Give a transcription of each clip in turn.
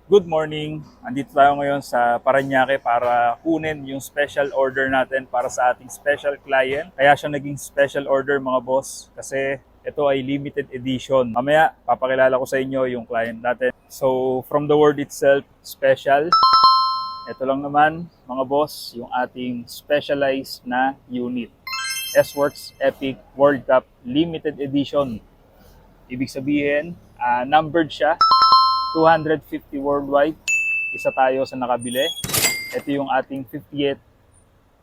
Good morning! Andito tayo ngayon sa Parañaque para kunin yung special order natin para sa ating special client. Kaya siya naging special order mga boss kasi ito ay limited edition. Mamaya, papakilala ko sa inyo yung client natin. So, from the word itself, special. Ito lang naman mga boss, yung ating specialized na unit. S-Works Epic World Cup Limited Edition. Ibig sabihin, numbered siya. 250 worldwide. Isa tayo sa nakabili. Ito yung ating 50th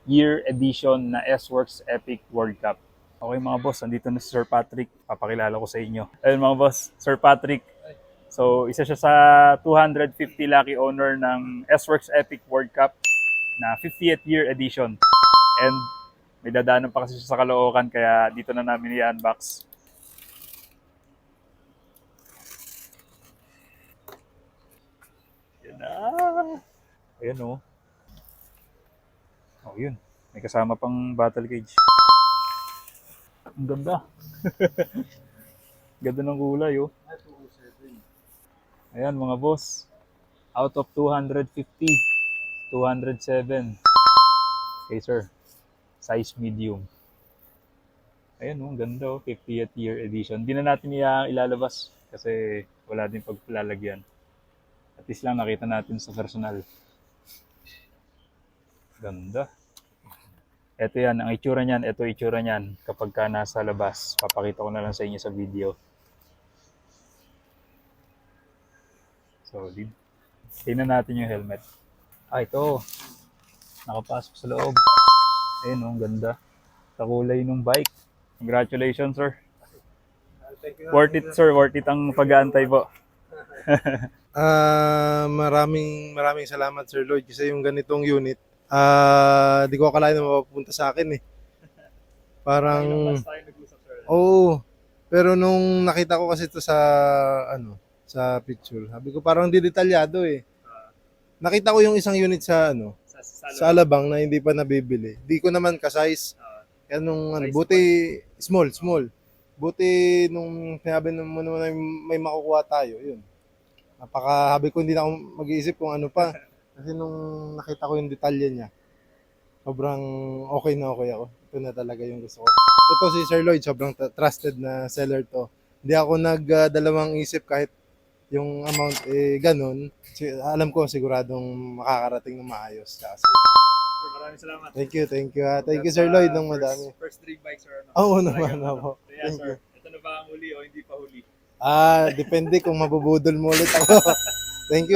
year edition na S-Works Epic World Cup. Okay mga boss, andito na si Sir Patrick. Papakilala ko sa inyo. Ayun mga boss, Sir Patrick. So, isa siya sa 250 lucky owner ng S-Works Epic World Cup na 50th year edition. And may dadaanan pa kasi siya sa Caloocan kaya dito na namin i-unbox. Yan na. Ayan o. Oh, yun. May kasama pang battle cage. Ang ganda. Ganda ng kulay oh. Ayan mga boss. Out of 250, 207. Okay sir. Size medium. Ayan oh, ang ganda oh. 50th year edition. Hindi na natin ilalabas kasi wala din paglalagyan. At least lang nakita natin sa personal. Ganda. Ito yan, ang itsura niyan, ito itsura niyan kapag ka nasa labas. Papakita ko na lang sa inyo sa video. Solid. Tingnan natin yung helmet. Ito. Nakapasok sa loob. Ayun oh, ang ganda. Kakulay ng bike. Congratulations sir. Worth it sir, worth it ang pag-aantay po. Maraming salamat Sir Lloyd kasi yung ganitong unit, di ko akalain na mapapunta sa akin eh. Parang, oo. Pero nung nakita ko kasi ito sa, sa picture, sabi ko parang di detalyado eh. Nakita ko yung isang unit sa, sa Alabang na hindi pa nabibili. Di ko naman ka-size. Kaya nung, buti, small. Buti nung sinabi mo naman na may makukuha tayo, yun. Napakahabi ko, hindi na ako mag-iisip kung ano pa. Kasi nung nakita ko yung detalye niya, sobrang okay na okay ako. Ito na talaga yung gusto ko. Ito si Sir Lloyd, sobrang trusted na seller to. Hindi ako nagdalawang isip kahit yung amount eh ganun. Alam ko siguradong makakarating ng maayos. Kasi, Maraming salamat. thank you. Thank you Sir Lloyd ng madami. First dream bike sir. Oo naman ako. Yeah, Thank you. sir. Ito na ba ang huli o hindi pa huli? Depende kung mabubudol mo ulit ako. Thank you.